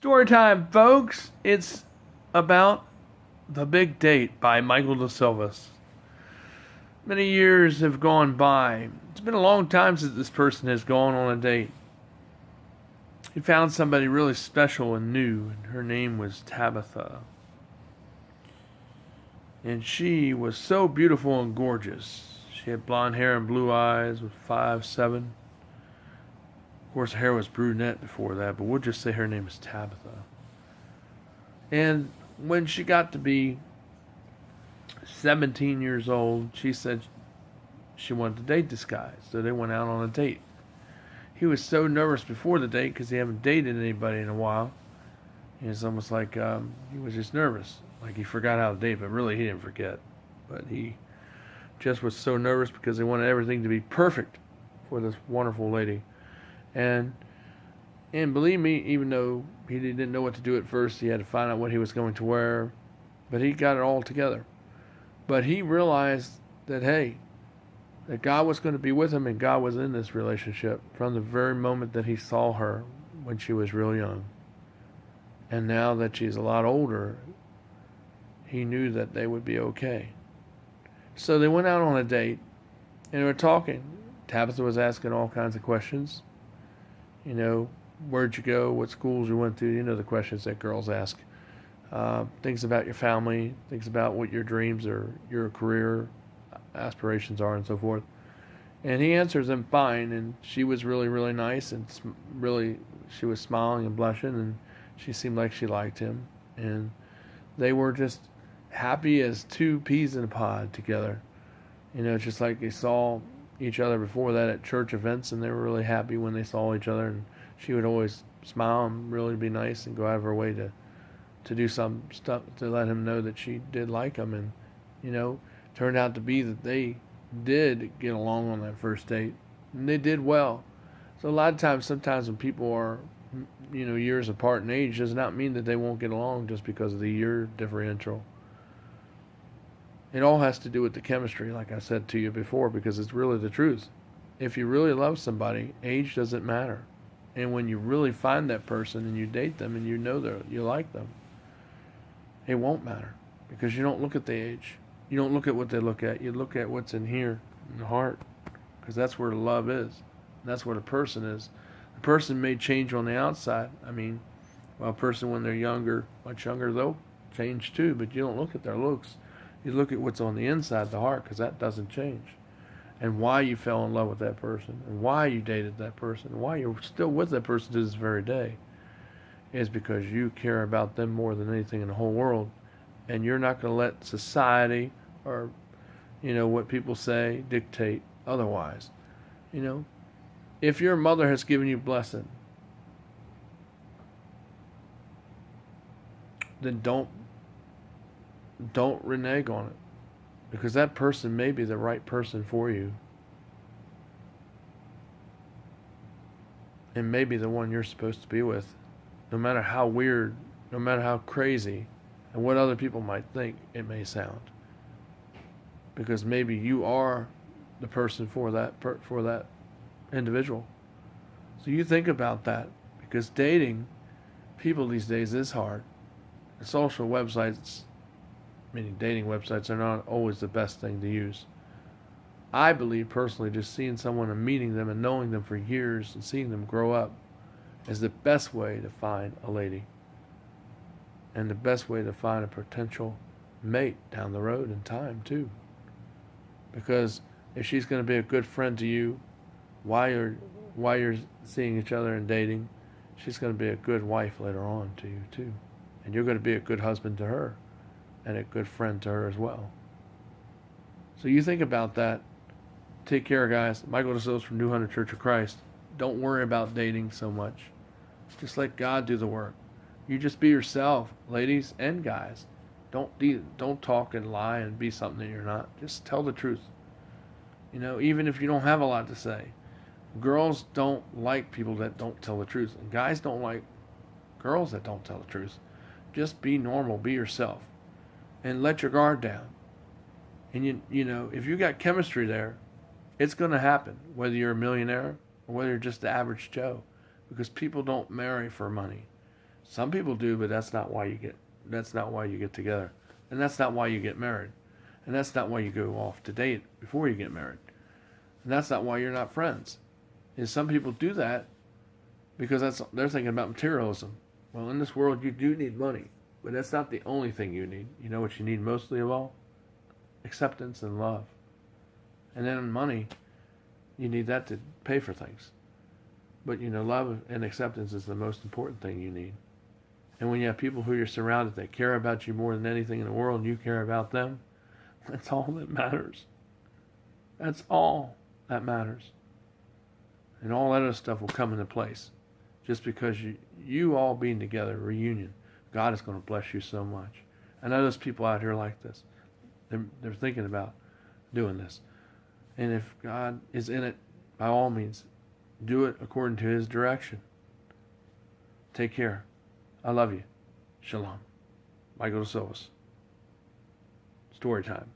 Story time, folks. It's about The Big Date by Mikel DeSilvis. Many years have gone by. It's been a long time since this person has gone on a date. He found somebody really special and new, and her name was Tabitha. And she was so beautiful and gorgeous. She had blonde hair and blue eyes, was 5'7". Of course, her hair was brunette before that, but we'll just say her name is Tabitha. And when she got to be 17 years old, she said she wanted to date this guy. So they went out on a date. He was so nervous before the date because he hadn't dated anybody in a while. It's almost like he was just nervous. Like he forgot how to date, but really he didn't forget. But he just was so nervous because he wanted everything to be perfect for this wonderful lady. And believe me, even though he didn't know what to do at first, he had to find out what he was going to wear. But he got it all together. But he realized that, hey, that God was going to be with him and God was in this relationship from the very moment that he saw her when she was real young. And now that she's a lot older, he knew that they would be okay. So they went out on a date and they were talking. Tabitha was asking all kinds of questions. You know, where'd you go? What schools you went to? You know the questions that girls ask. Things about your family, things about what your dreams or your career aspirations are and so forth. And he answers them fine, and she was really, really nice, and she was smiling and blushing, and she seemed like she liked him. And they were just happy as two peas in a pod together. You know, just like they saw each other before that at church events, and they were really happy when they saw each other, and she would always smile and really be nice and go out of her way to do some stuff to let him know that she did like him. And you know, turned out to be that they did get along on that first date, and they did well. So a lot of times, sometimes when people are, you know, years apart in age, does not mean that they won't get along just because of the year differential. It all has to do with the chemistry, like I said to you before, because it's really the truth. If you really love somebody, age doesn't matter. And when you really find that person and you date them and you know that you like them, it won't matter because you don't look at the age. You don't look at what they look at. You look at what's in here, in the heart, because that's where the love is. That's where the person is. The person may change on the outside. I mean, well, a person when they're younger, much younger, they'll change too, but you don't look at their looks. You look at what's on the inside, the heart, because that doesn't change. And why you fell in love with that person, and why you dated that person, and why you're still with that person to this very day, is because you care about them more than anything in the whole world. And you're not going to let society or, you know, what people say dictate otherwise. You know, if your mother has given you blessing, then don't renege on it, because that person may be the right person for you, and maybe the one you're supposed to be with, no matter how weird, no matter how crazy, and what other people might think it may sound, because maybe you are the person for that individual. So you think about that, because dating people these days is hard. The social websites, meaning dating websites, are not always the best thing to use. I believe personally just seeing someone and meeting them and knowing them for years and seeing them grow up is the best way to find a lady and the best way to find a potential mate down the road in time too. Because if she's going to be a good friend to you while you're seeing each other and dating, she's going to be a good wife later on to you too. And you're going to be a good husband to her and a good friend to her as well. So you think about that. Take care, guys. Mikel DeSilvis from New Hunter Church of Christ. Don't worry about dating so much. Just let God do the work. You just be yourself, ladies and guys. Don't talk and lie and be something that you're not. Just tell the truth. You know, even if you don't have a lot to say. Girls don't like people that don't tell the truth. And guys don't like girls that don't tell the truth. Just be normal. Be yourself. And let your guard down. And you know, if you got chemistry there, it's going to happen, whether you're a millionaire or whether you're just the average Joe, because people don't marry for money. Some people do, but that's not why you get together. And that's not why you get married. And that's not why you go off to date before you get married. And that's not why you're not friends. Is some people do that because they're thinking about materialism. Well, in this world you do need money, but that's not the only thing you need. You know what you need mostly of all? Acceptance and love. And then money, you need that to pay for things. But love and acceptance is the most important thing you need. And when you have people who you're surrounded that care about you more than anything in the world, and you care about them, that's all that matters. That's all that matters. And all that other stuff will come into place. Just because you all being together, reunion, God is going to bless you so much. I know there's people out here like this. They're thinking about doing this. And if God is in it, by all means, do it according to His direction. Take care. I love you. Shalom. Mikel DeSilvis. Story time.